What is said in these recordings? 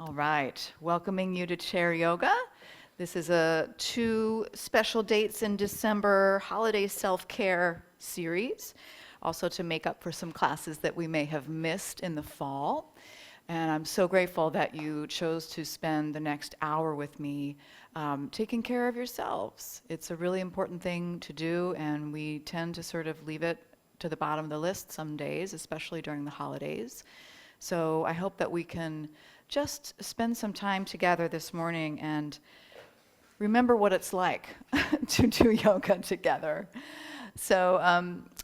All right, welcoming you to Chair Yoga. This is two special dates in December holiday self-care series, also to make up for some classes that we may have missed in the fall. And I'm so grateful that you chose to spend the next hour with me taking care of yourselves. It's a really important thing to do, and we tend to sort of leave it to the bottom of the list some days, especially during the holidays. So I hope that we can just spend some time together this morning and remember what it's like to do yoga together. So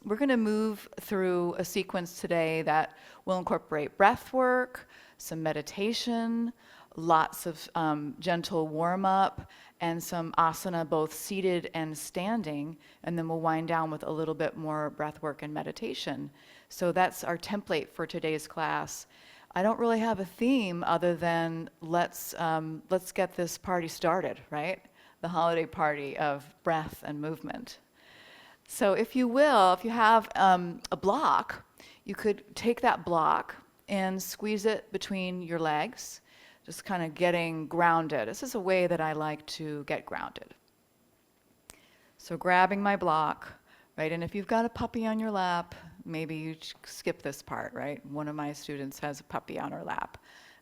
we're going to move through a sequence today that will incorporate breath work, some meditation, lots of gentle warm-up, and some asana, both seated and standing, and then we'll wind down with a little bit more breath work and meditation. So that's our template for today's class. I don't really have a theme other than let's get this party started, right? The holiday party of breath and movement. So if you will, if you have a block, you could take that block and squeeze it between your legs, just kind of getting grounded. This is a way that I like to get grounded. So grabbing my block, right? And if you've got a puppy on your lap, maybe you skip this part, right? One of my students has a puppy on her lap.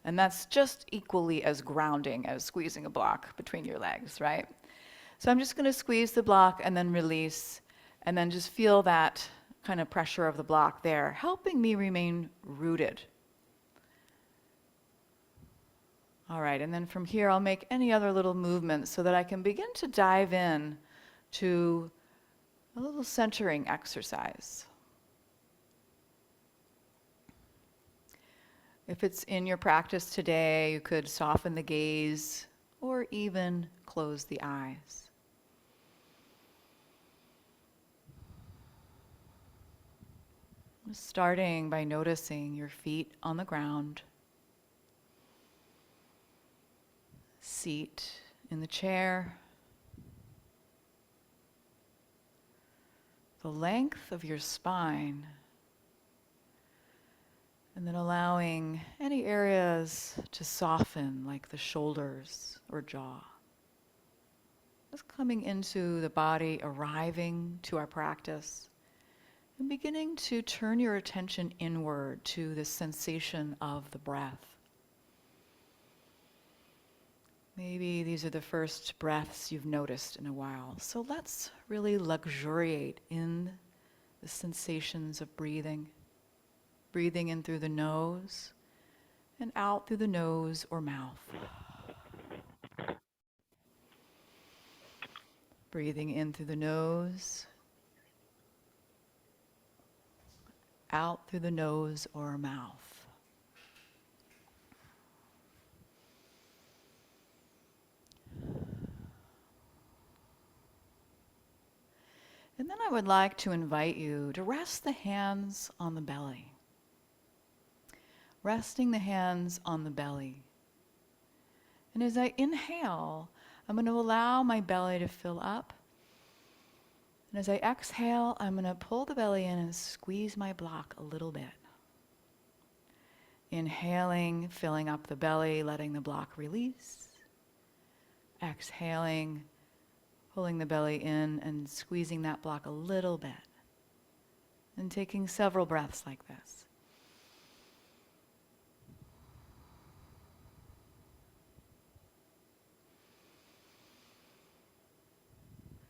And that's just equally as grounding as squeezing a block between your legs, right? So I'm just going to squeeze the block and then release, and then just feel that kind of pressure of the block there, helping me remain rooted. All right, and then from here I'll make any other little movements so that I can begin to dive in to a little centering exercise. If it's in your practice today, you could soften the gaze or even close the eyes. Starting by noticing your feet on the ground, seat in the chair, the length of your spine, and then allowing any areas to soften, like the shoulders or jaw. Just coming into the body, arriving to our practice, and beginning to turn your attention inward to the sensation of the breath. Maybe these are the first breaths you've noticed in a while. So let's really luxuriate in the sensations of breathing. Breathing in through the nose and out through the nose or mouth. Breathing in through the nose, out through the nose or mouth. And then I would like to invite you to rest the hands on the belly. Resting the hands on the belly. And as I inhale, I'm going to allow my belly to fill up. And as I exhale, I'm going to pull the belly in and squeeze my block a little bit. Inhaling, filling up the belly, letting the block release. Exhaling, pulling the belly in and squeezing that block a little bit. And taking several breaths like this.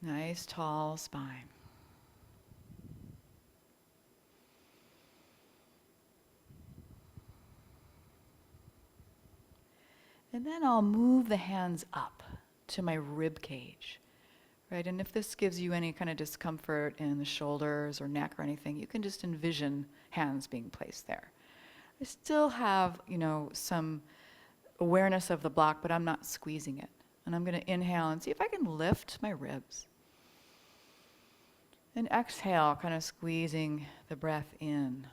Nice tall spine. And then I'll move the hands up to my rib cage, right? And if this gives you any kind of discomfort in the shoulders or neck or anything, you can just envision hands being placed there. I still have, some awareness of the block, but I'm not squeezing it. And I'm going to inhale and see if I can lift my ribs. And exhale, kind of squeezing the breath in.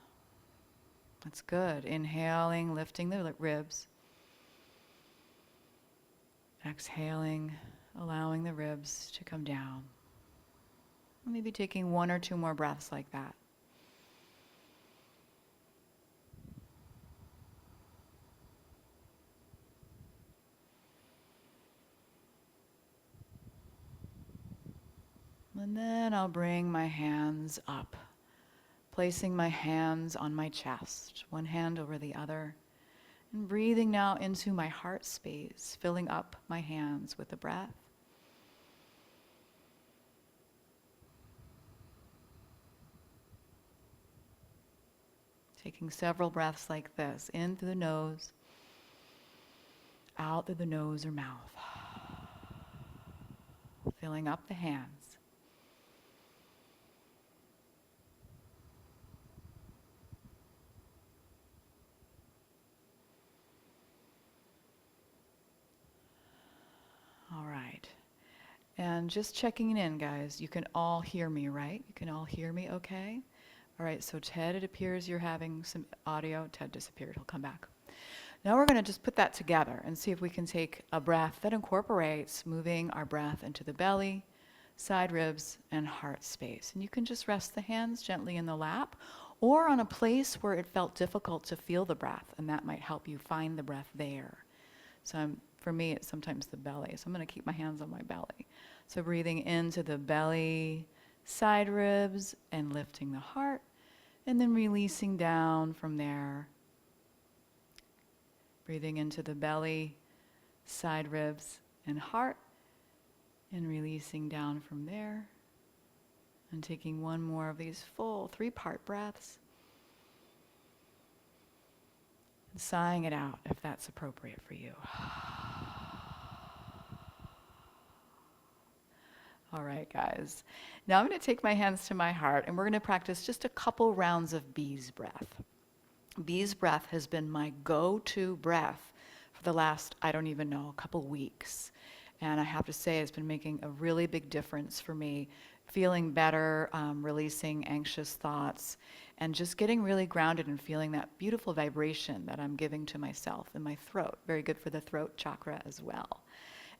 That's good. Inhaling, lifting the ribs. Exhaling, allowing the ribs to come down. Maybe taking one or two more breaths like that. And then I'll bring my hands up, placing my hands on my chest, one hand over the other, and breathing now into my heart space, filling up my hands with the breath. Taking several breaths like this, in through the nose, out through the nose or mouth. Filling up the hands. All right. And just checking in, guys. You can all hear me, right? You can all hear me okay? All right, so Ted, it appears you're having some audio. Ted disappeared. He'll come back. Now we're going to just put that together and see if we can take a breath that incorporates moving our breath into the belly, side ribs, and heart space. And you can just rest the hands gently in the lap or on a place where it felt difficult to feel the breath, and that might help you find the breath there. So for me, it's sometimes the belly. So I'm going to keep my hands on my belly. So breathing into the belly, side ribs, and lifting the heart, and then releasing down from there. Breathing into the belly, side ribs, and heart, and releasing down from there. And taking one more of these full 3-part breaths. And sighing it out if that's appropriate for you. All right, guys. Now I'm going to take my hands to my heart, and we're going to practice just a couple rounds of bees breath. Bees breath has been my go-to breath for the last, I don't even know, a couple weeks. And I have to say it's been making a really big difference for me, feeling better, releasing anxious thoughts, and just getting really grounded and feeling that beautiful vibration that I'm giving to myself in my throat. Very good for the throat chakra as well.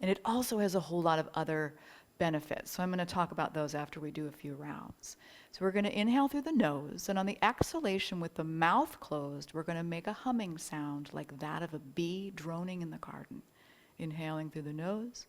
And it also has a whole lot of other benefits. So I'm going to talk about those after we do a few rounds. So we're going to inhale through the nose, and on the exhalation with the mouth closed, we're going to make a humming sound like that of a bee droning in the garden. Inhaling through the nose.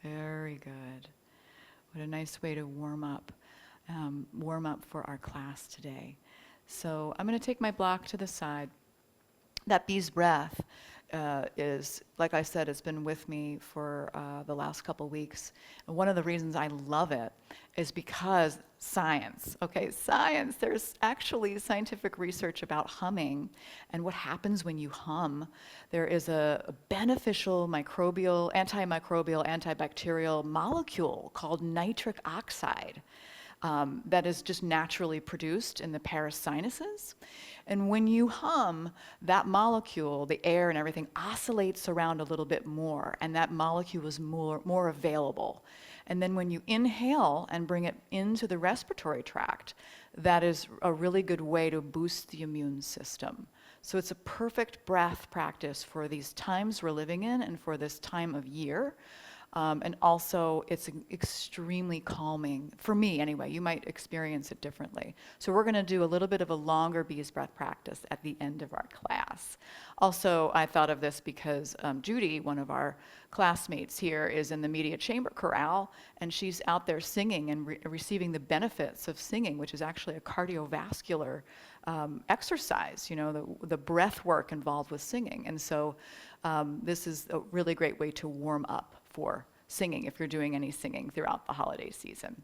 Very good. What a nice way to warm up for our class today. So I'm going to take my block to the side. That bee's breath is, like I said, it's been with me for the last couple weeks. And one of the reasons I love it is because science, there's actually scientific research about humming and what happens when you hum. There is a beneficial microbial, antimicrobial, antibacterial molecule called nitric oxide. That is just naturally produced in the parasinuses. And when you hum, that molecule, the air and everything, oscillates around a little bit more, and that molecule is more available. And then when you inhale and bring it into the respiratory tract, that is a really good way to boost the immune system. So it's a perfect breath practice for these times we're living in and for this time of year. And also, it's extremely calming, for me anyway. You might experience it differently. So we're going to do a little bit of a longer bees breath practice at the end of our class. Also, I thought of this because Judy, one of our classmates here, is in the media chamber chorale, and she's out there singing and receiving the benefits of singing, which is actually a cardiovascular exercise, the breath work involved with singing. And so this is a really great way to warm up for singing if you're doing any singing throughout the holiday season.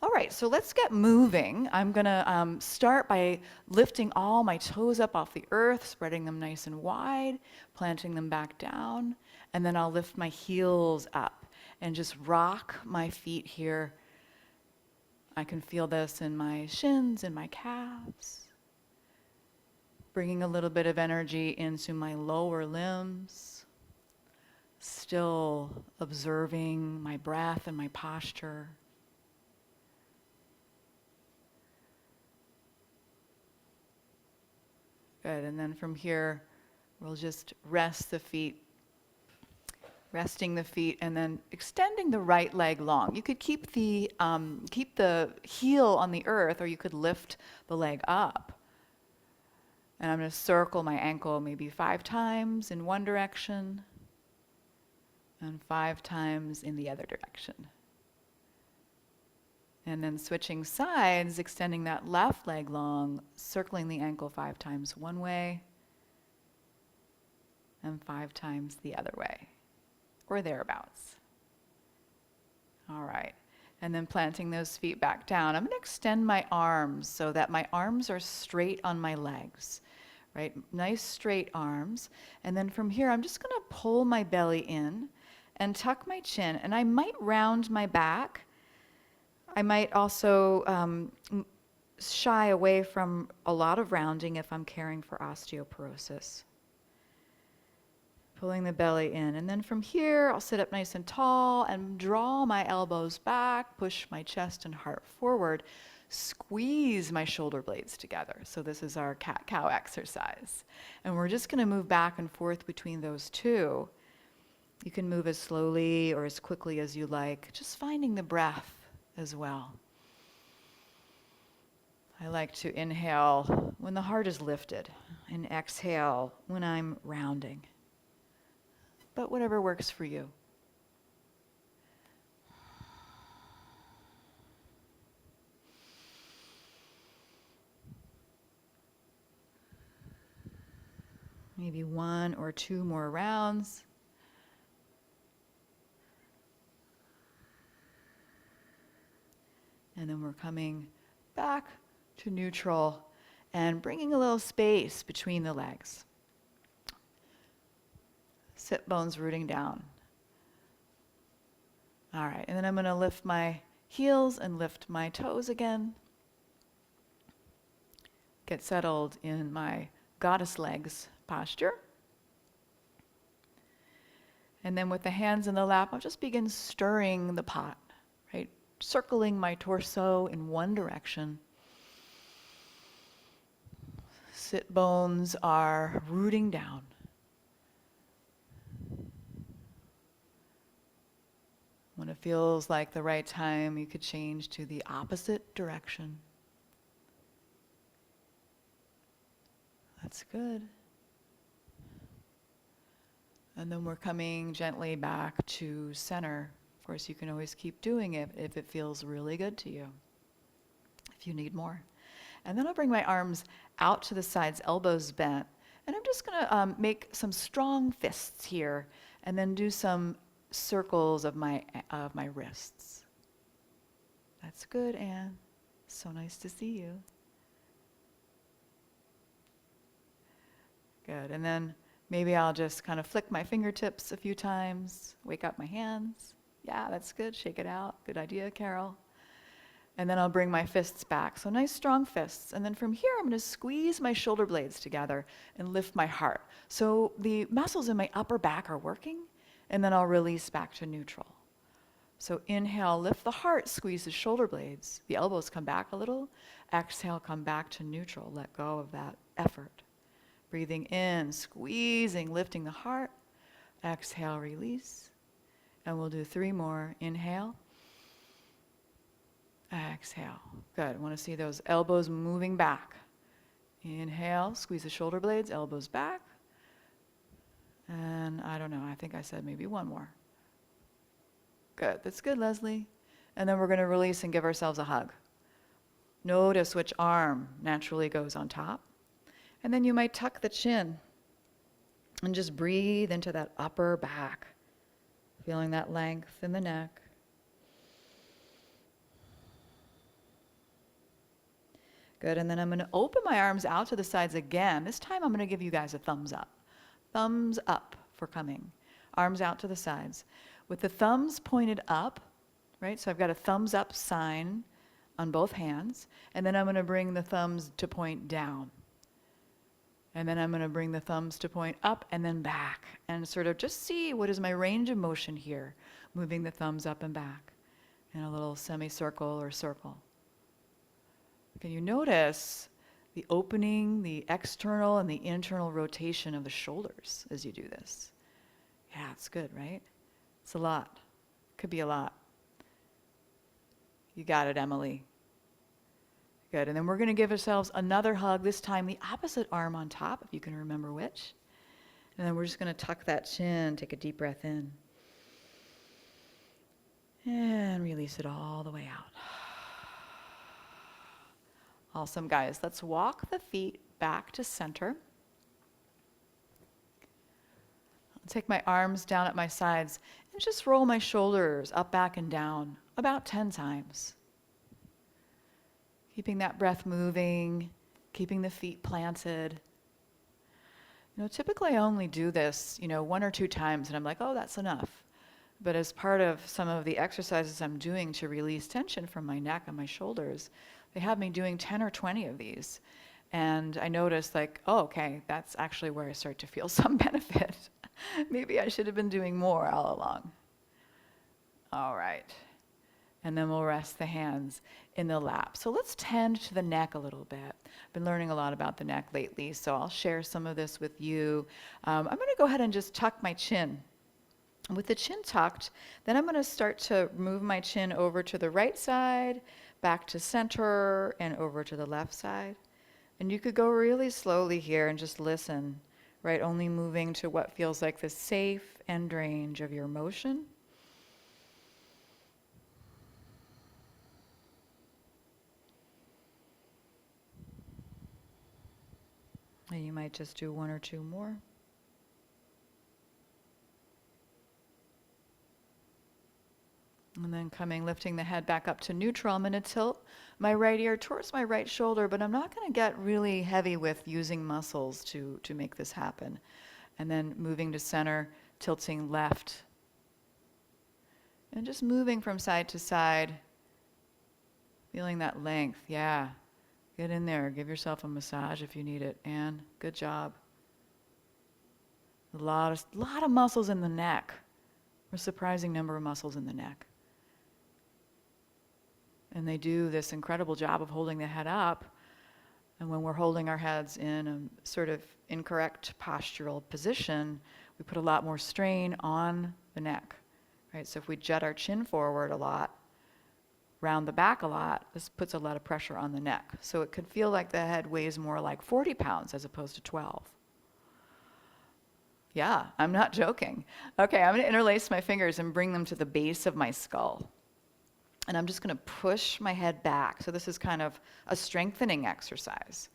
All right, so let's get moving. I'm going to start by lifting all my toes up off the earth, spreading them nice and wide, planting them back down, and then I'll lift my heels up and just rock my feet here. I can feel this in my shins and my calves. Bringing a little bit of energy into my lower limbs. Still observing my breath and my posture. Good, and then from here, we'll just rest the feet, resting the feet, and then extending the right leg long. You could keep the heel on the earth, or you could lift the leg up. And I'm going to circle my ankle maybe 5 times in one direction, and 5 times in the other direction. And then switching sides, extending that left leg long, circling the ankle 5 times one way, and 5 times the other way, or thereabouts. All right. And then planting those feet back down. I'm going to extend my arms so that my arms are straight on my legs, right? Nice straight arms. And then from here, I'm just going to pull my belly in and tuck my chin. And I might round my back. I might also shy away from a lot of rounding if I'm caring for osteoporosis. Pulling the belly in. And then from here, I'll sit up nice and tall and draw my elbows back, push my chest and heart forward, squeeze my shoulder blades together. So this is our cat-cow exercise. And we're just going to move back and forth between those two. You can move as slowly or as quickly as you like, just finding the breath as well. I like to inhale when the heart is lifted and exhale when I'm rounding. But whatever works for you. Maybe 1 or 2 more rounds. And then we're coming back to neutral and bringing a little space between the legs. Sit bones rooting down. All right, and then I'm going to lift my heels and lift my toes again. Get settled in my goddess legs posture. And then with the hands in the lap, I'll just begin stirring the pot, right? Circling my torso in one direction. Sit bones are rooting down. When it feels like the right time, you could change to the opposite direction. That's good. And then we're coming gently back to center. Of course, you can always keep doing it if it feels really good to you, if you need more. And then I'll bring my arms out to the sides, elbows bent. And I'm just going to make some strong fists here, and then do some circles of my wrists. That's good, Anne. So nice to see you. Good. And then maybe I'll just kind of flick my fingertips a few times, wake up my hands. Yeah, that's good. Shake it out. Good idea, Carol. And then I'll bring my fists back. So nice strong fists. And then from here, I'm going to squeeze my shoulder blades together and lift my heart. So the muscles in my upper back are working. And then I'll release back to neutral. So inhale, lift the heart, squeeze the shoulder blades. The elbows come back a little. Exhale, come back to neutral. Let go of that effort. Breathing in, squeezing, lifting the heart. Exhale, release. And we'll do 3 more. Inhale. Exhale. Good. I want to see those elbows moving back. Inhale, squeeze the shoulder blades, elbows back. And I don't know, I think I said maybe 1 more. Good. That's good, Leslie. And then we're going to release and give ourselves a hug. Notice which arm naturally goes on top. And then you might tuck the chin and just breathe into that upper back, feeling that length in the neck. Good, and then I'm going to open my arms out to the sides again. This time I'm going to give you guys a thumbs up. Thumbs up for coming. Arms out to the sides. With the thumbs pointed up, right? So I've got a thumbs up sign on both hands, and then I'm going to bring the thumbs to point down. And then I'm going to bring the thumbs to point up and then back and sort of just see what is my range of motion here, moving the thumbs up and back in a little semicircle or circle. Can you notice the opening, the external and the internal rotation of the shoulders as you do this? Yeah, it's good, right? It's a lot. Could be a lot. You got it, Emily. Good, and then we're going to give ourselves another hug, this time the opposite arm on top, if you can remember which. And then we're just going to tuck that chin, take a deep breath in. And release it all the way out. Awesome, guys. Let's walk the feet back to center. I'll take my arms down at my sides and just roll my shoulders up, back, and down about 10 times. Keeping that breath moving, keeping the feet planted. Typically I only do this, 1 or 2 times, and I'm like, oh, that's enough. But as part of some of the exercises I'm doing to release tension from my neck and my shoulders, they have me doing 10 or 20 of these. And I noticed oh, okay, that's actually where I start to feel some benefit. Maybe I should have been doing more all along. All right. And then we'll rest the hands in the lap. So let's tend to the neck a little bit. I've been learning a lot about the neck lately, so I'll share some of this with you. I'm going to go ahead and just tuck my chin. With the chin tucked, then I'm going to start to move my chin over to the right side, back to center, and over to the left side. And you could go really slowly here and just listen, right? Only moving to what feels like the safe end range of your motion. And you might just do 1 or 2 more. And then lifting the head back up to neutral. I'm going to tilt my right ear towards my right shoulder, but I'm not going to get really heavy with using muscles to make this happen. And then moving to center, tilting left. And just moving from side to side, feeling that length. Yeah. Get in there. Give yourself a massage if you need it. Anne, good job. A lot of muscles in the neck. A surprising number of muscles in the neck. And they do this incredible job of holding the head up. And when we're holding our heads in a sort of incorrect postural position, we put a lot more strain on the neck. Right? So if we jet our chin forward a lot, round the back a lot, this puts a lot of pressure on the neck. So it could feel like the head weighs more like 40 pounds as opposed to 12. Yeah, I'm not joking. Okay, I'm going to interlace my fingers and bring them to the base of my skull. And I'm just going to push my head back. So this is kind of a strengthening exercise.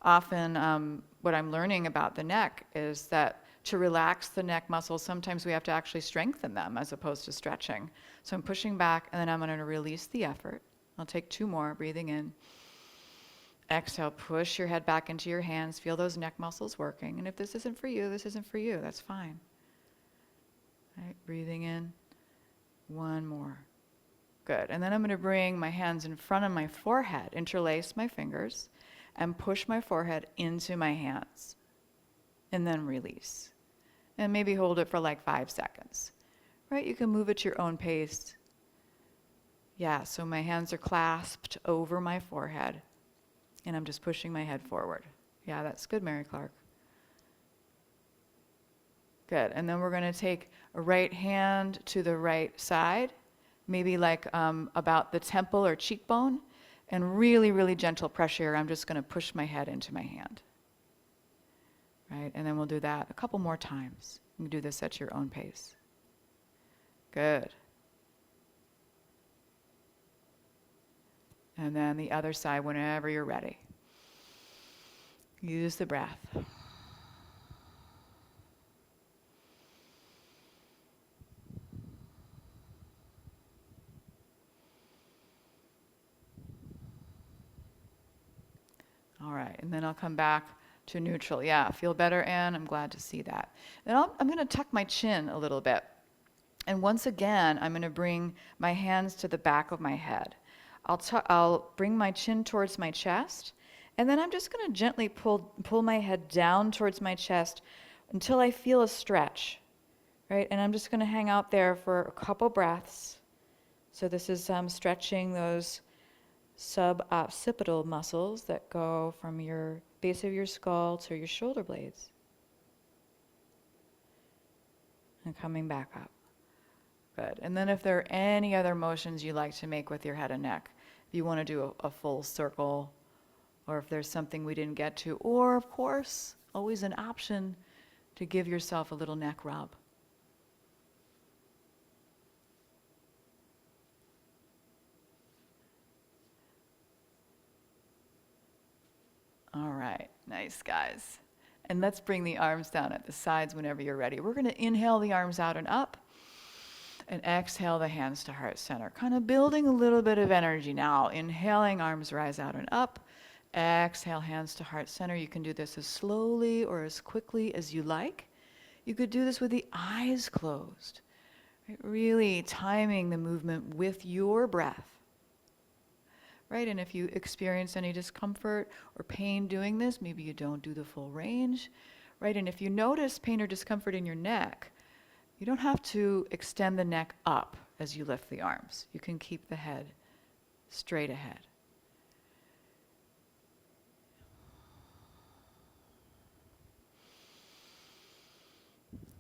Often what I'm learning about the neck is that to relax the neck muscles, sometimes we have to actually strengthen them as opposed to stretching. So I'm pushing back, and then I'm going to release the effort. I'll take 2 more, breathing in. Exhale, push your head back into your hands. Feel those neck muscles working. And if this isn't for you, this isn't for you. That's fine. All right, breathing in. 1 more. Good. And then I'm going to bring my hands in front of my forehead, interlace my fingers, and push my forehead into my hands. And then release. And maybe hold it for like 5 seconds. Right? You can move at your own pace. Yeah, so my hands are clasped over my forehead. And I'm just pushing my head forward. Yeah, that's good, Mary Clark. Good. And then we're going to take a right hand to the right side, maybe like about the temple or cheekbone, and really, really gentle pressure. I'm just going to push my head into my hand. Right? And then we'll do that a couple more times. You can do this at your own pace. Good. And then the other side whenever you're ready. Use the breath. All right, and then I'll come back to neutral. Yeah, feel better, Anne? I'm glad to see that. Then I'm going to tuck my chin a little bit. And once again, I'm going to bring my hands to the back of my head. I'll bring my chin towards my chest, And then I'm just going to gently pull my head down towards my chest until I feel a stretch, right? And I'm just going to hang out there for a couple breaths. So this is stretching those suboccipital muscles that go from your base of your skull to your shoulder blades. And coming back up. Good. And then if there are any other motions you like to make with your head and neck, if you want to do a full circle, or if there's something we didn't get to, or of course, always an option to give yourself a little neck rub. All right, nice guys. And let's bring the arms down at the sides whenever you're ready. We're going to inhale the arms out and up, and exhale the hands to heart center. Kind of building a little bit of energy now. Inhaling, arms rise out and up. Exhale, hands to heart center. You can do this as slowly or as quickly as you like. You could do this with the eyes closed. Right? Really timing the movement with your breath. Right? And if you experience any discomfort or pain doing this, maybe you don't do the full range. Right? And if you notice pain or discomfort in your neck, you don't have to extend the neck up as you lift the arms. You can keep the head straight ahead.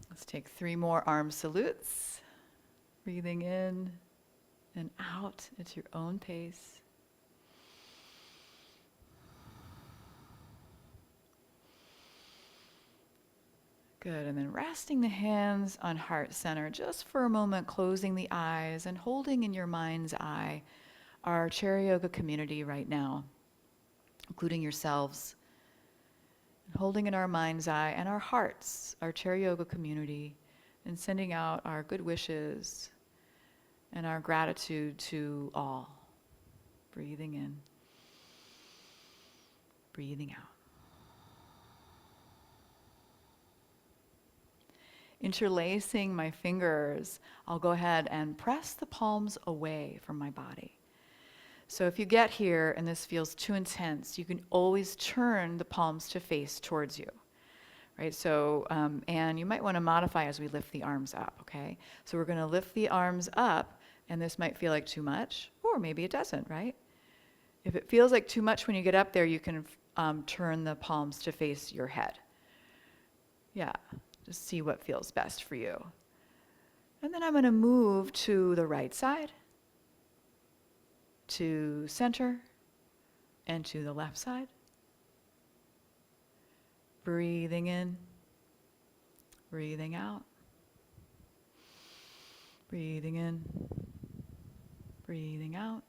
Let's take 3 more arm salutes. Breathing in and out at your own pace. Good, and then resting the hands on heart center just for a moment, closing the eyes and holding in your mind's eye our Chair Yoga community right now, including yourselves. Holding in our mind's eye and our hearts, our Chair Yoga community, and sending out our good wishes and our gratitude to all. Breathing in, breathing out. Interlacing my fingers, I'll go ahead and press the palms away from my body. So if you get here and this feels too intense, you can always turn the palms to face towards you, right? So, and you might want to modify as we lift the arms up, okay? So we're going to lift the arms up, and this might feel like too much, or maybe it doesn't, right? If it feels like too much when you get up there, you can turn the palms to face your head. Yeah, just see what feels best for you. And then I'm going to move to the right side, to center, and to the left side. Breathing in, breathing out. Breathing in, breathing out.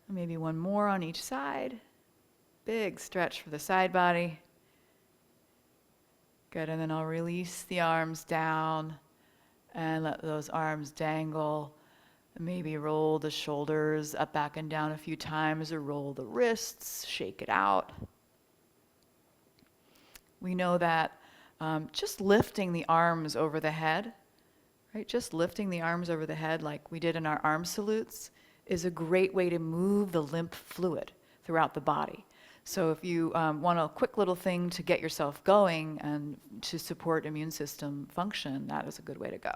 Maybe one more on each side. Big stretch for the side body. Good, and then I'll release the arms down and let those arms dangle. Maybe roll the shoulders up, back, and down a few times, or roll the wrists, shake it out. We know that just lifting the arms over the head, right? Just lifting the arms over the head like we did in our arm salutes is a great way to move the lymph fluid throughout the body. So if you want a quick little thing to get yourself going and to support immune system function, that is a good way to go.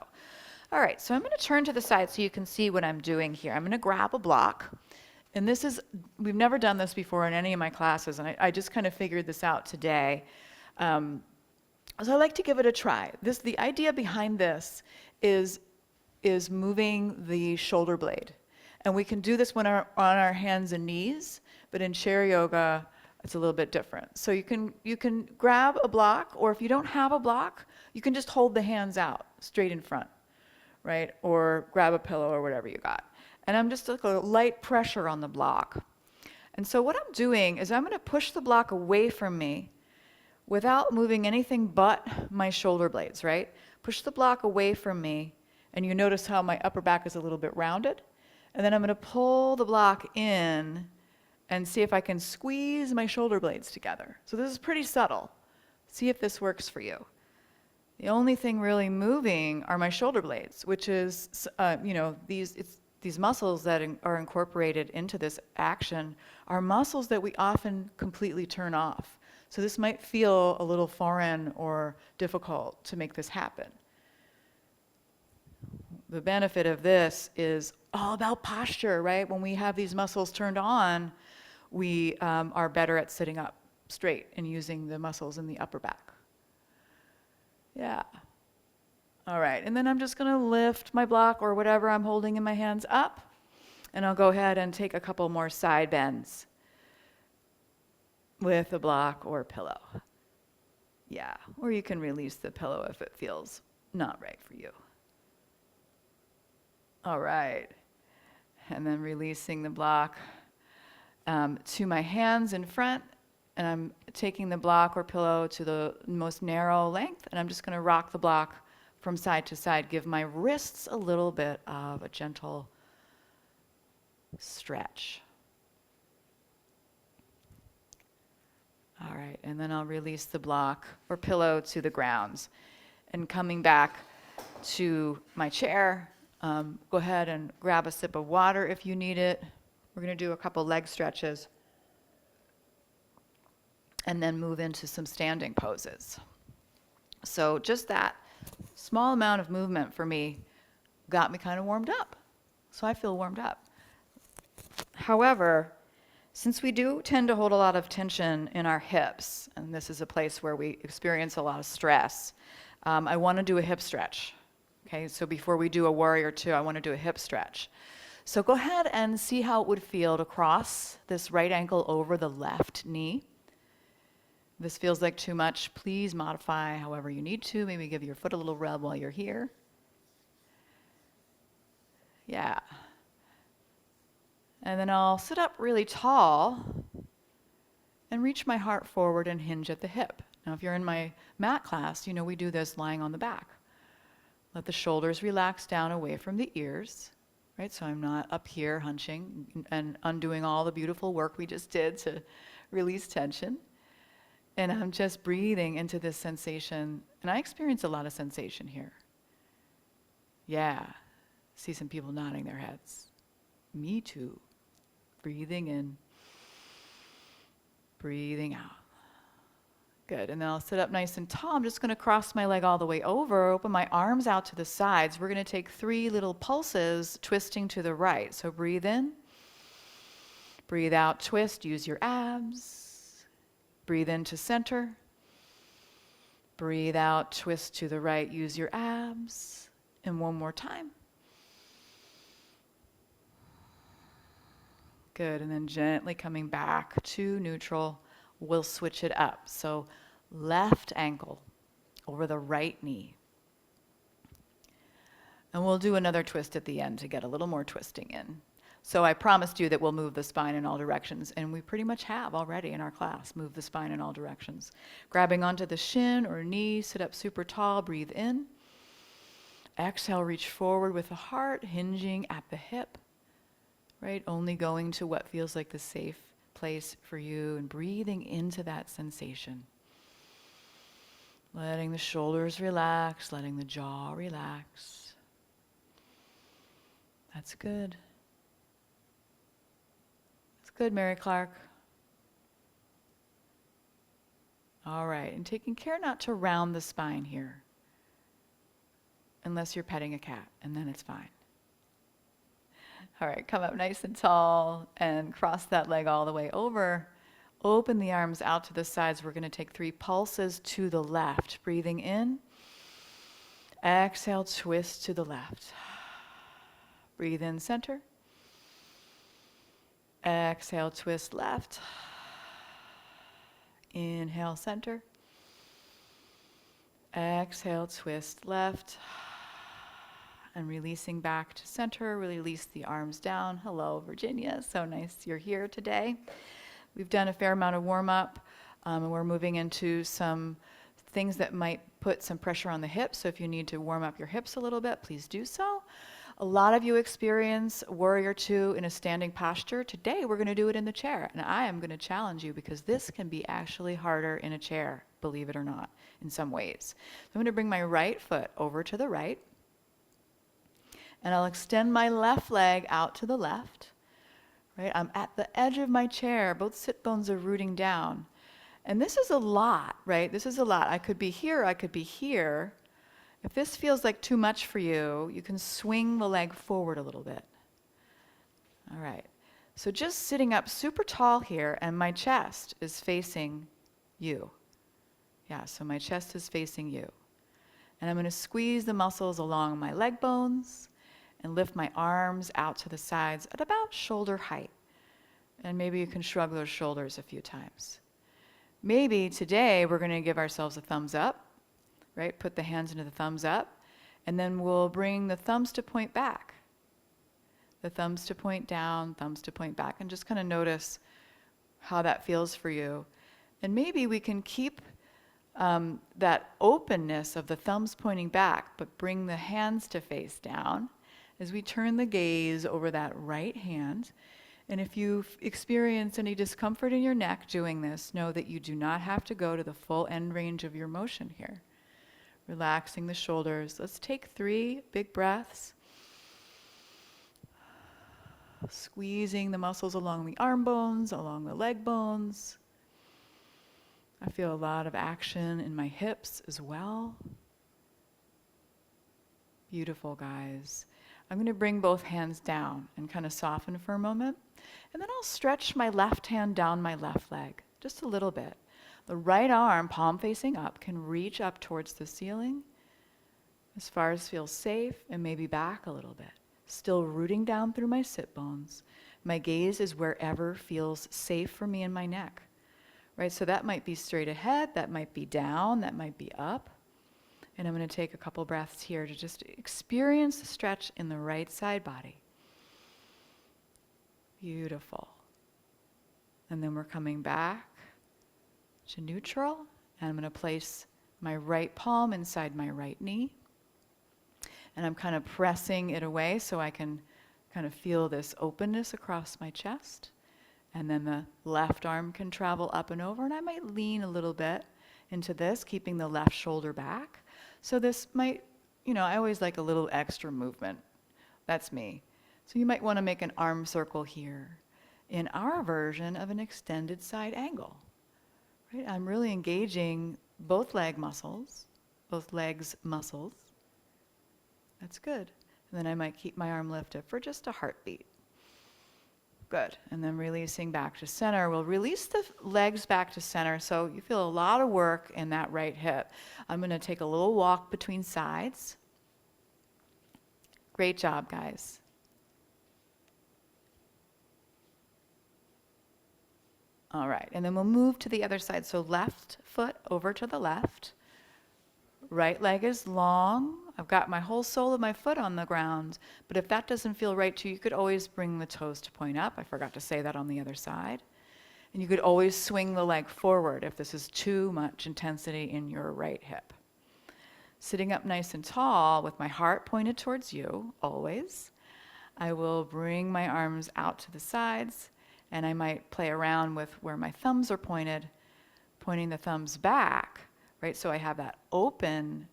All right, so I'm going to turn to the side so you can see what I'm doing here. I'm going to grab a block. And this is, we've never done this before in any of my classes, and I just kind of figured this out today. So I like to give it a try. The idea behind this is moving the shoulder blade. And we can do this when on our hands and knees, but in chair yoga, it's a little bit different. So you can grab a block, or if you don't have a block, you can just hold the hands out straight in front, right? Or grab a pillow or whatever you got. And I'm just like a light pressure on the block. And so what I'm doing is I'm going to push the block away from me without moving anything but my shoulder blades, right? Push the block away from me, and you notice how my upper back is a little bit rounded. And then I'm going to pull the block in and see if I can squeeze my shoulder blades together. So this is pretty subtle. See if this works for you. The only thing really moving are my shoulder blades, which is, these muscles that are incorporated into this action are muscles that we often completely turn off. So this might feel a little foreign or difficult to make this happen. The benefit of this is all about posture, right? When we have these muscles turned on, we are better at sitting up straight and using the muscles in the upper back. Yeah. All right, and then I'm just gonna lift my block or whatever I'm holding in my hands up, and I'll go ahead and take a couple more side bends with a block or pillow. Yeah, or you can release the pillow if it feels not right for you. All right, and then releasing the block to my hands in front, and I'm taking the block or pillow to the most narrow length, and I'm just gonna rock the block from side to side, give my wrists a little bit of a gentle stretch. All right, and then I'll release the block or pillow to the grounds. And coming back to my chair, go ahead and grab a sip of water if you need it. We're gonna do a couple leg stretches and then move into some standing poses. So just that small amount of movement for me got me kind of warmed up. So I feel warmed up. However, since we do tend to hold a lot of tension in our hips, and this is a place where we experience a lot of stress, I want to do a hip stretch. Okay, so before we do a warrior two, I want to do a hip stretch. So go ahead and see how it would feel to cross this right ankle over the left knee. If this feels like too much, please modify however you need to. Maybe give your foot a little rub while you're here. Yeah. And then I'll sit up really tall and reach my heart forward and hinge at the hip. Now, if you're in my mat class, you know we do this lying on the back. Let the shoulders relax down away from the ears, right? So I'm not up here hunching and undoing all the beautiful work we just did to release tension. And I'm just breathing into this sensation. And I experience a lot of sensation here. Yeah. See some people nodding their heads. Me too. Breathing in. Breathing out. Good. And then I'll sit up nice and tall. I'm just going to cross my leg all the way over, open my arms out to the sides. We're going to take 3 little pulses, twisting to the right. So breathe in. Breathe out, twist. Use your abs. Breathe into center. Breathe out, twist to the right, use your abs. And one more time. Good, and then gently coming back to neutral, we'll switch it up. So left ankle over the right knee. And we'll do another twist at the end to get a little more twisting in. So I promised you that we'll move the spine in all directions, and we pretty much have already in our class, move the spine in all directions. Grabbing onto the shin or knee, sit up super tall, breathe in. Exhale, reach forward with the heart, hinging at the hip, right? Only going to what feels like the safe place for you and breathing into that sensation. Letting the shoulders relax, letting the jaw relax. That's good. Good, Mary Clark. All right, and taking care not to round the spine here, unless you're petting a cat, and then it's fine. All right, come up nice and tall and cross that leg all the way over. Open the arms out to the sides. We're going to take 3 pulses to the left. Breathing in. Exhale, twist to the left. Breathe in, center. Exhale, twist left. Inhale, center. Exhale, twist left. And releasing back to center, release the arms down. Hello, Virginia. So nice you're here today. We've done a fair amount of warm-up, and we're moving into some things that might put some pressure on the hips. So if you need to warm up your hips a little bit, please do so. A lot of you experience warrior two in a standing posture. Today we're going to do it in the chair, and I am going to challenge you because this can be actually harder in a chair, believe it or not, in some ways. So I'm going to bring my right foot over to the right, And I'll extend my left leg out to the left, right? I'm at the edge of my chair. Both sit bones are rooting down. And this is a lot, right? This is a lot. I could be here, I could be here. If this feels like too much for you, you can swing the leg forward a little bit. All right. So just sitting up super tall here, and my chest is facing you. Yeah, so my chest is facing you. And I'm going to squeeze the muscles along my leg bones and lift my arms out to the sides at about shoulder height. And maybe you can shrug those shoulders a few times. Maybe today we're going to give ourselves a thumbs up, right? Put the hands into the thumbs up, and then we'll bring the thumbs to point back. The thumbs to point down, thumbs to point back, and just kind of notice how that feels for you. And maybe we can keep that openness of the thumbs pointing back, but bring the hands to face down as we turn the gaze over that right hand. And if you experience any discomfort in your neck doing this, know that you do not have to go to the full end range of your motion here. Relaxing the shoulders. Let's take 3 big breaths. Squeezing the muscles along the arm bones, along the leg bones. I feel a lot of action in my hips as well. Beautiful, guys. I'm going to bring both hands down and kind of soften for a moment. And then I'll stretch my left hand down my left leg, just a little bit. The right arm, palm facing up, can reach up towards the ceiling as far as feels safe, and maybe back a little bit. Still rooting down through my sit bones. My gaze is wherever feels safe for me in my neck. Right, so that might be straight ahead, that might be down, that might be up. And I'm going to take a couple breaths here to just experience the stretch in the right side body. Beautiful. And then we're coming back to neutral. And I'm going to place my right palm inside my right knee. And I'm kind of pressing it away so I can kind of feel this openness across my chest. And then the left arm can travel up and over, and I might lean a little bit into this, keeping the left shoulder back. So this might, I always like a little extra movement. That's me. So you might want to make an arm circle here in our version of an extended side angle. Right? I'm really engaging both leg muscles, both legs muscles. That's good. And then I might keep my arm lifted for just a heartbeat. Good. And then releasing back to center. We'll release the legs back to center. So you feel a lot of work in that right hip. I'm going to take a little walk between sides. Great job, guys. All right. And then we'll move to the other side. So left foot over to the left. Right leg is long. I've got my whole sole of my foot on the ground, but if that doesn't feel right to you, you could always bring the toes to point up. I forgot to say that on the other side. And you could always swing the leg forward if this is too much intensity in your right hip. Sitting up nice and tall with my heart pointed towards you, always. I will bring my arms out to the sides, and I might play around with where my thumbs are pointed, pointing the thumbs back. Right, so I have that open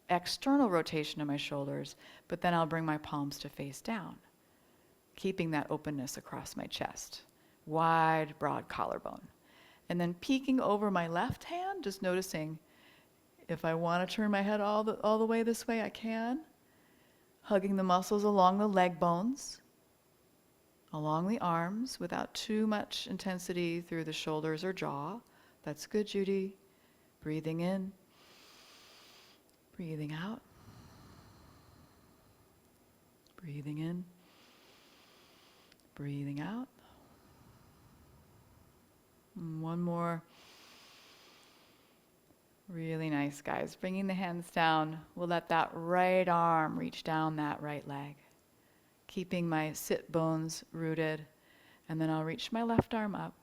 external rotation of my shoulders, but then I'll bring my palms to face down, keeping that openness across my chest. Wide, broad collarbone. And then peeking over my left hand, just noticing if I want to turn my head all the way this way, I can. Hugging the muscles along the leg bones, along the arms, without too much intensity through the shoulders or jaw. That's good, Judy. Breathing in, breathing out, breathing in, breathing out. And one more. Really nice, guys. Bringing the hands down, we'll let that right arm reach down that right leg, keeping my sit bones rooted, and then I'll reach my left arm up,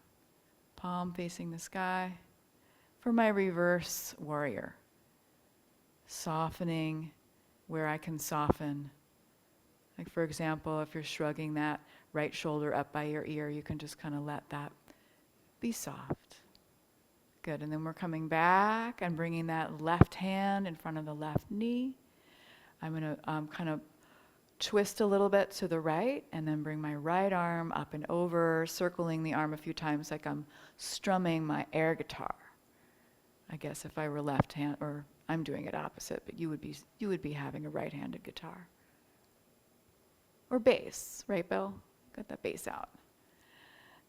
palm facing the sky. For my reverse warrior, softening where I can soften. Like for example, if you're shrugging that right shoulder up by your ear, you can just kind of let that be soft. Good, and then we're coming back and bringing that left hand in front of the left knee. I'm going to kind of twist a little bit to the right, and then bring my right arm up and over, circling the arm a few times like I'm strumming my air guitar. I guess if I were left hand, or I'm doing it opposite, but you would be having a right-handed guitar. Or bass, right, Bill? Got that bass out.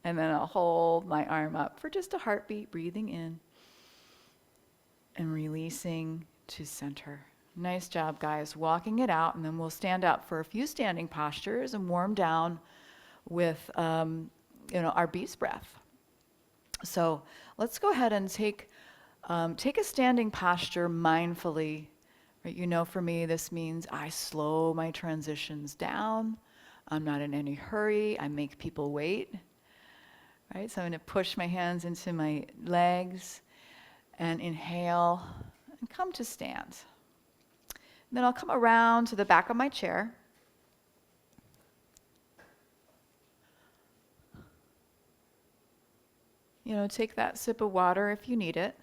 And then I'll hold my arm up for just a heartbeat, breathing in and releasing to center. Nice job, guys, walking it out, and then we'll stand up for a few standing postures and warm down with our beast breath. So let's go ahead and take a standing posture mindfully. Right? You know, for me, this means I slow my transitions down. I'm not in any hurry. I make people wait. Right? So I'm going to push my hands into my legs and inhale and come to stand. And then I'll come around to the back of my chair. You know, take that sip of water if you need it.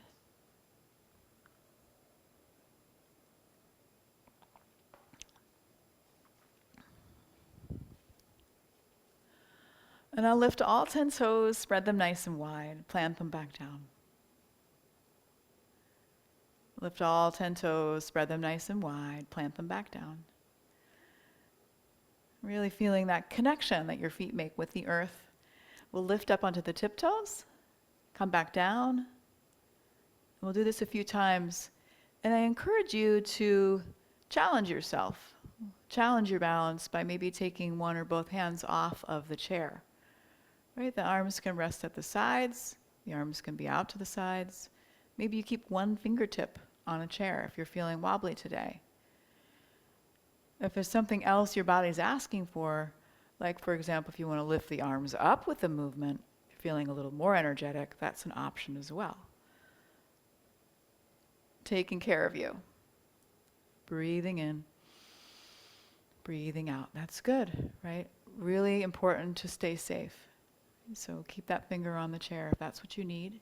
And I'll lift all 10 toes, spread them nice and wide, plant them back down. Lift all 10 toes, spread them nice and wide, plant them back down. Really feeling that connection that your feet make with the earth. We'll lift up onto the tiptoes, come back down. And we'll do this a few times. And I encourage you to challenge yourself, challenge your balance by maybe taking one or both hands off of the chair. Right? The arms can rest at the sides. The arms can be out to the sides. Maybe you keep one fingertip on a chair if you're feeling wobbly today. If there's something else your body's asking for, like for example, if you want to lift the arms up with the movement, if you're feeling a little more energetic, that's an option as well. Taking care of you. Breathing in, breathing out. That's good, right? Really important to stay safe. So keep that finger on the chair if that's what you need.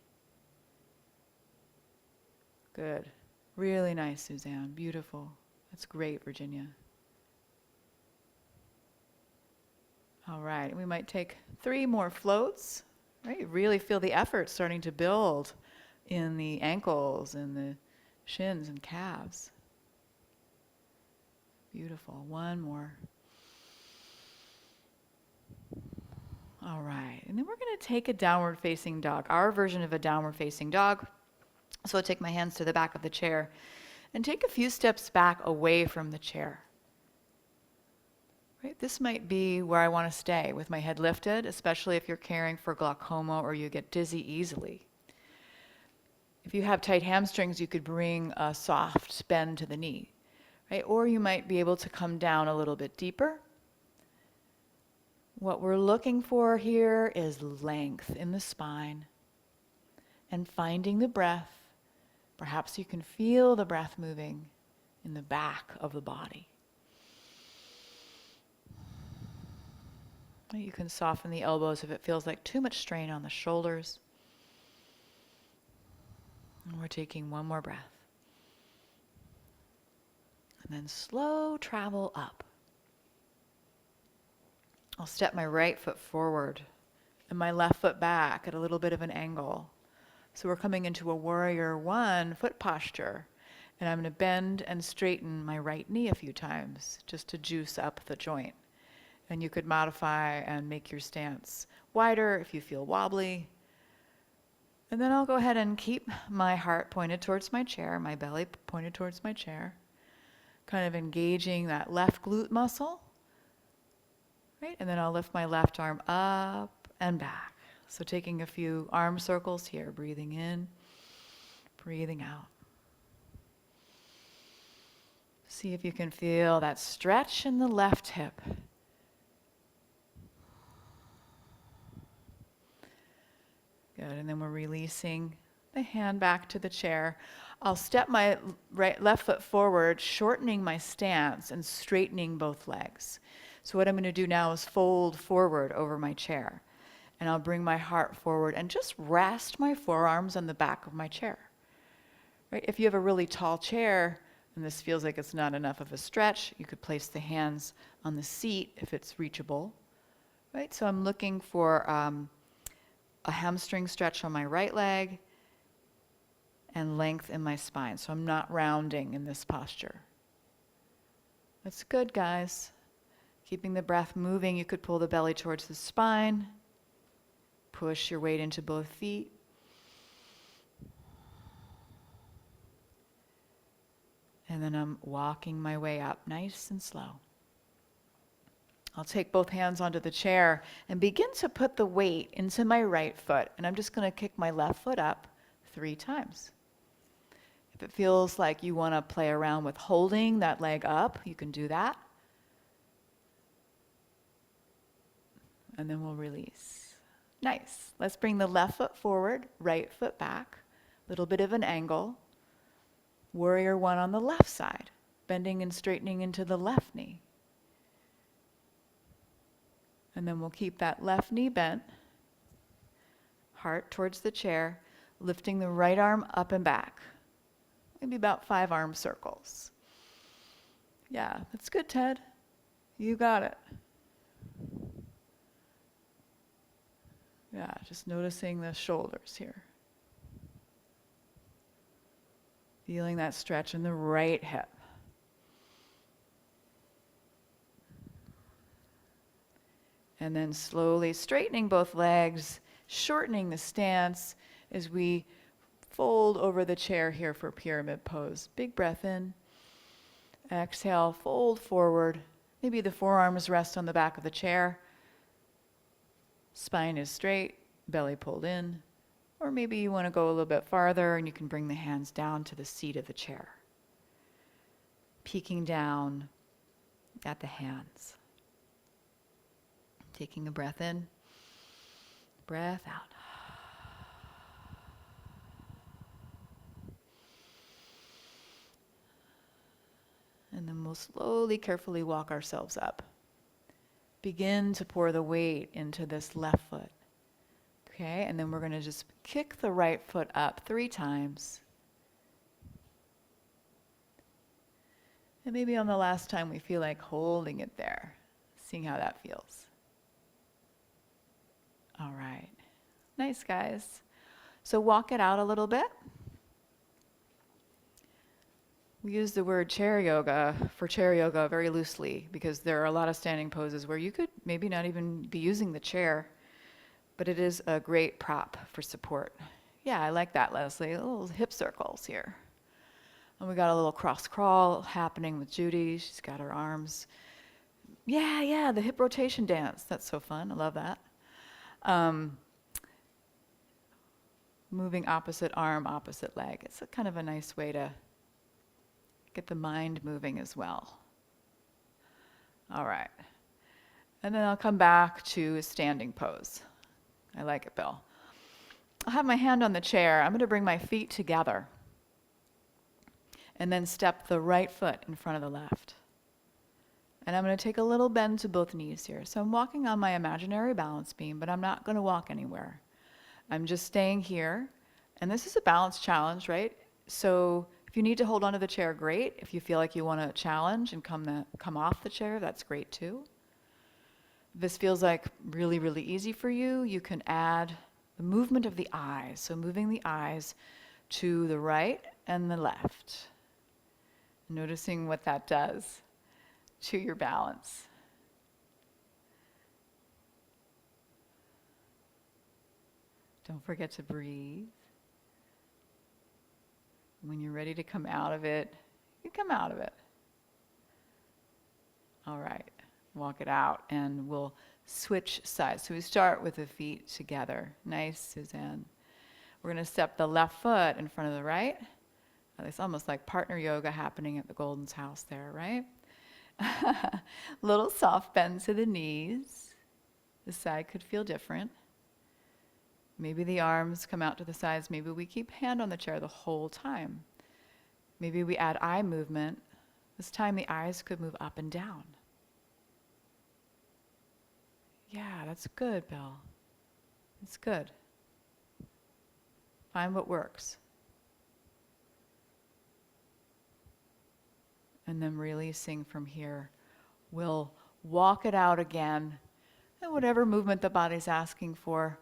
Good. Really nice, Suzanne. Beautiful. That's great, Virginia. All right. We might take 3 more floats. Right? Really feel the effort starting to build in the ankles and the shins and calves. Beautiful. 1 more. All right, and then we're going to take a downward facing dog, our version of a downward facing dog. So I'll take my hands to the back of the chair and take a few steps back away from the chair. Right? This might be where I want to stay with my head lifted, especially if you're caring for glaucoma or you get dizzy easily. If you have tight hamstrings, you could bring a soft bend to the knee, right? Or you might be able to come down a little bit deeper. What we're looking for here is length in the spine and finding the breath. Perhaps you can feel the breath moving in the back of the body. You can soften the elbows if it feels like too much strain on the shoulders. And we're taking 1 more breath. And then slow travel up. I'll step my right foot forward and my left foot back at a little bit of an angle. So we're coming into a warrior 1 foot posture. And I'm going to bend and straighten my right knee a few times just to juice up the joint. And you could modify and make your stance wider if you feel wobbly. And then I'll go ahead and keep my heart pointed towards my chair, my belly pointed towards my chair, kind of engaging that left glute muscle. Right? And then I'll lift my left arm up and back. So taking a few arm circles here, breathing in, breathing out. See if you can feel that stretch in the left hip. Good, and then we're releasing the hand back to the chair. I'll step my left foot forward, shortening my stance and straightening both legs. So what I'm going to do now is fold forward over my chair. And I'll bring my heart forward and just rest my forearms on the back of my chair. Right? If you have a really tall chair, and this feels like it's not enough of a stretch, you could place the hands on the seat if it's reachable, right? So I'm looking for a hamstring stretch on my right leg and length in my spine. So I'm not rounding in this posture. That's good, guys. Keeping the breath moving, you could pull the belly towards the spine, push your weight into both feet. And then I'm walking my way up, nice and slow. I'll take both hands onto the chair and begin to put the weight into my right foot. And I'm just going to kick my left foot up 3 times. If it feels like you want to play around with holding that leg up, you can do that. And then we'll release. Nice. Let's bring the left foot forward, right foot back. A little bit of an angle. Warrior 1 on the left side, bending and straightening into the left knee. And then we'll keep that left knee bent, heart towards the chair, lifting the right arm up and back. Maybe about 5 arm circles. Yeah, that's good, Ted. You got it. Yeah, just noticing the shoulders here. Feeling that stretch in the right hip. And then slowly straightening both legs, shortening the stance as we fold over the chair here for pyramid pose. Big breath in. Exhale, fold forward. Maybe the forearms rest on the back of the chair. Spine is straight, belly pulled in. Or maybe you want to go a little bit farther and you can bring the hands down to the seat of the chair. Peeking down at the hands. Taking a breath in, breath out. And then we'll slowly, carefully walk ourselves up. Begin to pour the weight into this left foot. Okay, and then we're going to just kick the right foot up 3 times. And maybe on the last time we feel like holding it there, seeing how that feels. All right. Nice, guys. So walk it out a little bit. We use the word chair yoga for chair yoga very loosely because there are a lot of standing poses where you could maybe not even be using the chair, but it is a great prop for support. Yeah, I like that, Leslie. Little hip circles here. And we got a little cross crawl happening with Judy. She's got her arms. Yeah, the hip rotation dance. That's so fun. I love that. Moving opposite arm, opposite leg. It's a kind of a nice way to get the mind moving as well. All right. And then I'll come back to a standing pose. I like it, Bill. I'll have my hand on the chair. I'm going to bring my feet together. And then step the right foot in front of the left. And I'm going to take a little bend to both knees here. So I'm walking on my imaginary balance beam, but I'm not going to walk anywhere. I'm just staying here. And this is a balance challenge, right? So if you need to hold onto the chair, great. If you feel like you want to challenge and come off the chair, that's great too. If this feels like really, really easy for you, you can add the movement of the eyes. So moving the eyes to the right and the left. Noticing what that does to your balance. Don't forget to breathe. When you're ready to come out of it, you come out of it. All right, walk it out and we'll switch sides. So we start with the feet together. Nice, Suzanne. We're going to step the left foot in front of the right. It's almost like partner yoga happening at the Golden's house there, right? Little soft bend to the knees. The side could feel different. Maybe the arms come out to the sides. Maybe we keep hand on the chair the whole time. Maybe we add eye movement. This time the eyes could move up and down. Yeah, that's good, Bill. It's good. Find what works. And then releasing from here. We'll walk it out again. And whatever movement the body's asking for.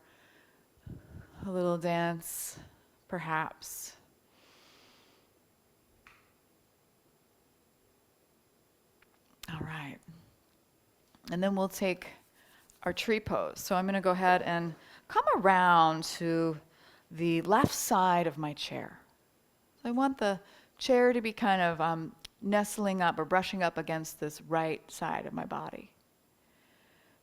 A little dance, perhaps. All right. And then we'll take our tree pose. So I'm going to go ahead and come around to the left side of my chair. So I want the chair to be kind of nestling up or brushing up against this right side of my body.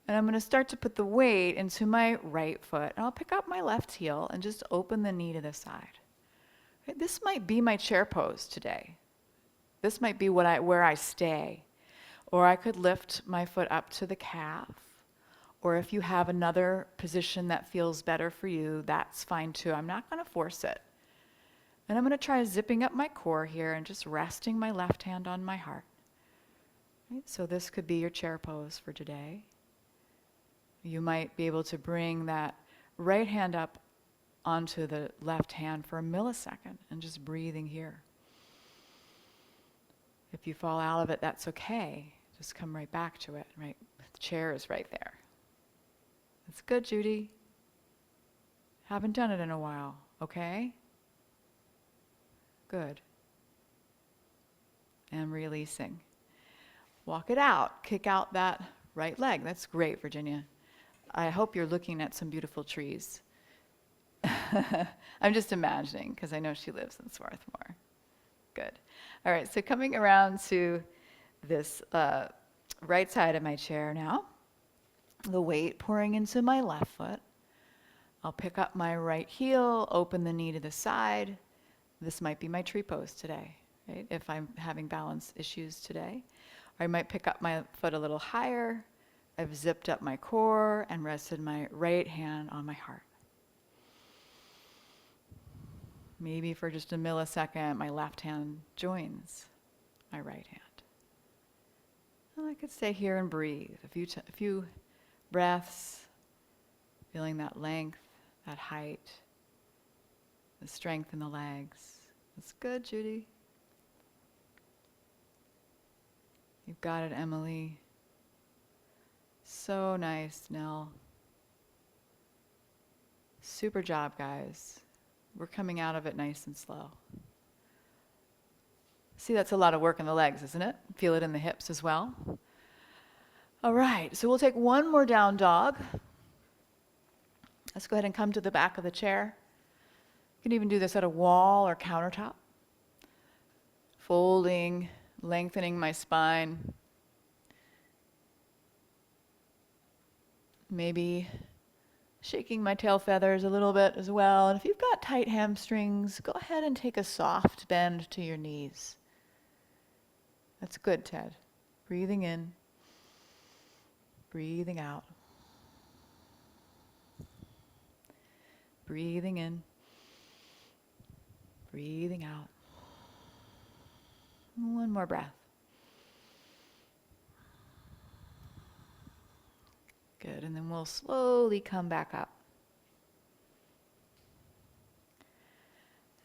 And I'm going to start to put the weight into my right foot. And I'll pick up my left heel and just open the knee to the side. Okay, this might be my chair pose today. This might be where I stay. Or I could lift my foot up to the calf. Or if you have another position that feels better for you, that's fine too. I'm not going to force it. And I'm going to try zipping up my core here and just resting my left hand on my heart. Right? So this could be your chair pose for today. You might be able to bring that right hand up onto the left hand for a millisecond and just breathing here. If you fall out of it, that's okay. Just come right back to it, right? The chair is right there. That's good, Judy. Haven't done it in a while, okay? Good. And releasing. Walk it out. Kick out that right leg. That's great, Virginia. I hope you're looking at some beautiful trees. I'm just imagining, because I know she lives in Swarthmore. Good. All right, so coming around to this right side of my chair now. The weight pouring into my left foot. I'll pick up my right heel, open the knee to the side. This might be my tree pose today, right? If I'm having balance issues today. Or I might pick up my foot a little higher. I've zipped up my core and rested my right hand on my heart. Maybe for just a millisecond, my left hand joins my right hand. And I could stay here and breathe. A few breaths, feeling that length, that height, the strength in the legs. That's good, Judy. You've got it, Emily. So nice, Nell. Super job, guys. We're coming out of it nice and slow. See, that's a lot of work in the legs, isn't it? Feel it in the hips as well. All right, so we'll take one more down dog. Let's go ahead and come to the back of the chair. You can even do this at a wall or countertop. Folding, lengthening my spine. Maybe shaking my tail feathers a little bit as well. And if you've got tight hamstrings, go ahead and take a soft bend to your knees. That's good, Ted. Breathing in, breathing out. Breathing in, breathing out. One more breath. Good, and then we'll slowly come back up.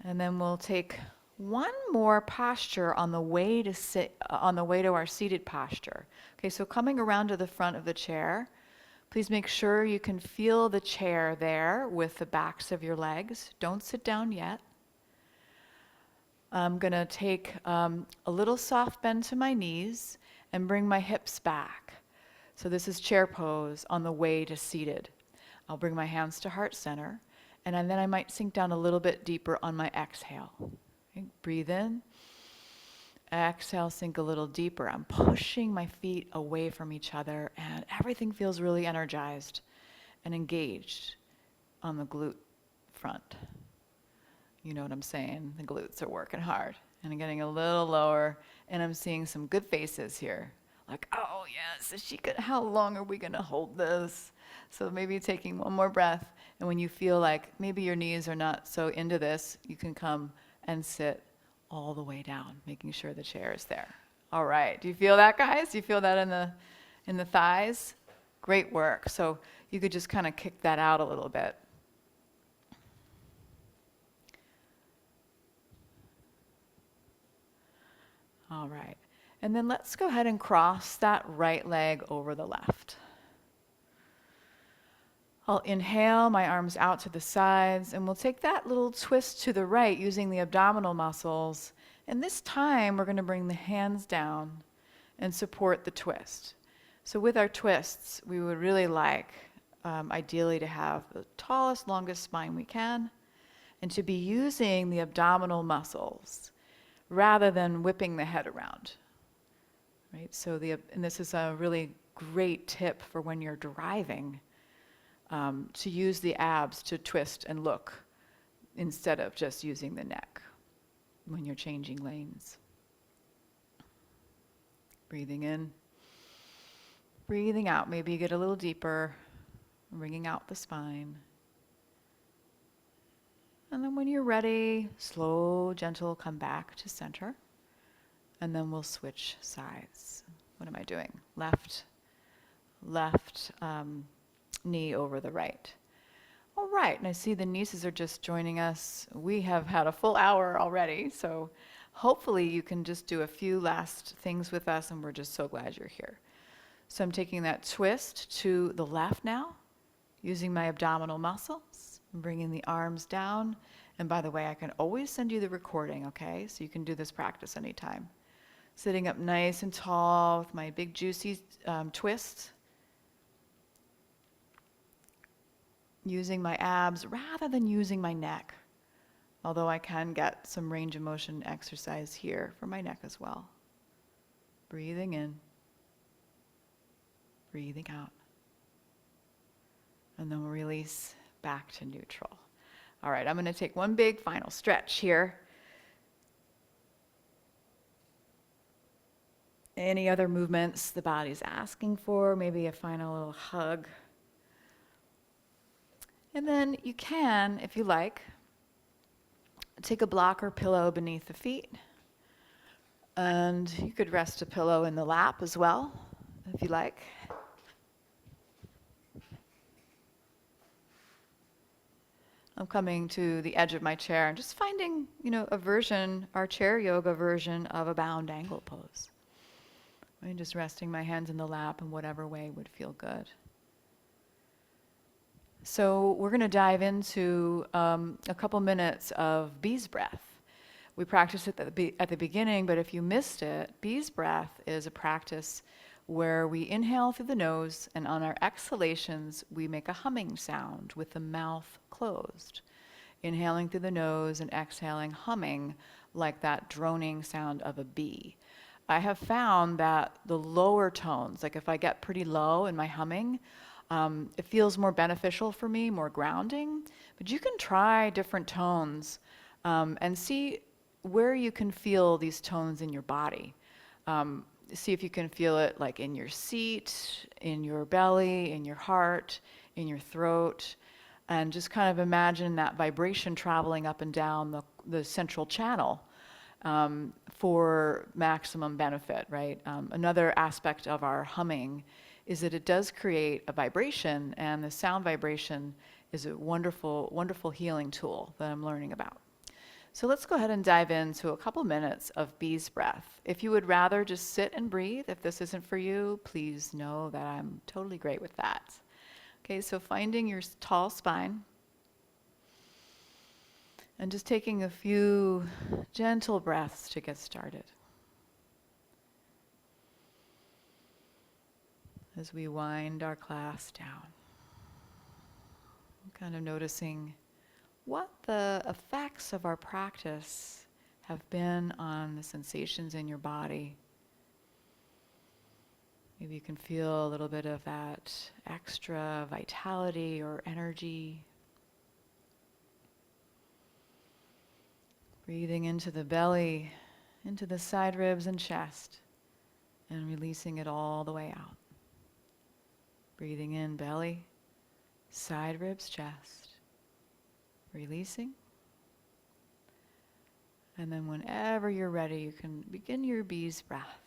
And then we'll take one more posture on the way to our seated posture. Okay, so coming around to the front of the chair, please make sure you can feel the chair there with the backs of your legs. Don't sit down yet. I'm going to take a little soft bend to my knees and bring my hips back. So this is chair pose on the way to seated. I'll bring my hands to heart center, and then I might sink down a little bit deeper on my exhale. Okay, breathe in. Exhale, sink a little deeper. I'm pushing my feet away from each other, and everything feels really energized and engaged on the glute front. You know what I'm saying? The glutes are working hard. And I'm getting a little lower, and I'm seeing some good faces here. Like, oh yes, how long are we gonna hold this? So maybe taking one more breath, and when you feel like maybe your knees are not so into this, you can come and sit all the way down, making sure the chair is there. All right, do you feel that, guys? Do you feel that in the thighs? Great work. So you could just kind of kick that out a little bit. All right. And then let's go ahead and cross that right leg over the left. I'll inhale, my arms out to the sides, and we'll take that little twist to the right using the abdominal muscles. And this time, we're going to bring the hands down and support the twist. So with our twists, we would really like, ideally, to have the tallest, longest spine we can, and to be using the abdominal muscles rather than whipping the head around. Right? So and this is a really great tip for when you're driving, to use the abs to twist and look instead of just using the neck when you're changing lanes. Breathing in, breathing out. Maybe you get a little deeper, bringing out the spine. And then when you're ready, slow, gentle, come back to center. And then we'll switch sides. What am I doing? Left, knee over the right. All right, and I see the nieces are just joining us. We have had a full hour already, so hopefully you can just do a few last things with us, and we're just so glad you're here. So I'm taking that twist to the left now, using my abdominal muscles, bringing the arms down. And by the way, I can always send you the recording, okay? So you can do this practice anytime. Sitting up nice and tall with my big juicy twist. Using my abs rather than using my neck. Although I can get some range of motion exercise here for my neck as well. Breathing in. Breathing out. And then we'll release back to neutral. All right, I'm going to take one big final stretch here. Any other movements the body's asking for, maybe a final little hug. And then you can, if you like, take a block or pillow beneath the feet. And you could rest a pillow in the lap as well, if you like. I'm coming to the edge of my chair and just finding, a version, our chair yoga version of a bound angle pose. And just resting my hands in the lap in whatever way would feel good. So we're going to dive into a couple minutes of bee's breath. We practiced it at the beginning, but if you missed it, bee's breath is a practice where we inhale through the nose, and on our exhalations, we make a humming sound with the mouth closed. Inhaling through the nose and exhaling, humming like that droning sound of a bee. I have found that the lower tones, like if I get pretty low in my humming, it feels more beneficial for me, more grounding. But you can try different tones and see where you can feel these tones in your body. See if you can feel it like in your seat, in your belly, in your heart, in your throat. And just kind of imagine that vibration traveling up and down the central channel for maximum benefit, right? Another aspect of our humming is that it does create a vibration, and the sound vibration is a wonderful, wonderful healing tool that I'm learning about. So let's go ahead and dive into a couple minutes of bee's breath. If you would rather just sit and breathe, if this isn't for you, please know that I'm totally great with that. Okay, so finding your tall spine and just taking a few gentle breaths to get started. As we wind our class down, kind of noticing what the effects of our practice have been on the sensations in your body. Maybe you can feel a little bit of that extra vitality or energy. Breathing into the belly, into the side ribs and chest, and releasing it all the way out. Breathing in belly, side ribs, chest, releasing. And then whenever you're ready, you can begin your bee's breath.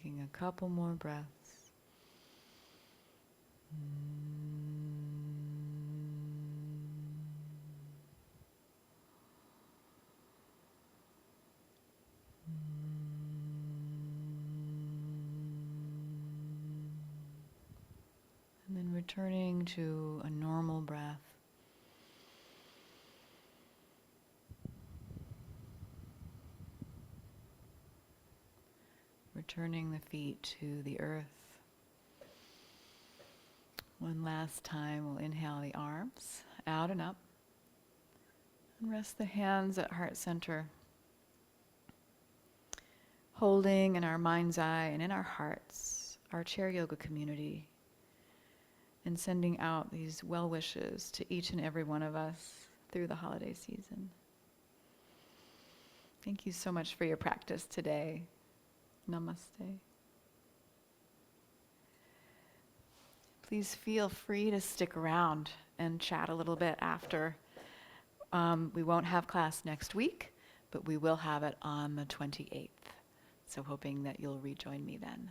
Taking a couple more breaths. And then returning to a normal breath. Returning the feet to the earth. One last time, we'll inhale the arms out and up. And rest the hands at heart center. Holding in our mind's eye and in our hearts, our chair yoga community. And sending out these well wishes to each and every one of us through the holiday season. Thank you so much for your practice today. Namaste. Please feel free to stick around and chat a little bit after. We won't have class next week, but we will have it on the 28th. So hoping that you'll rejoin me then.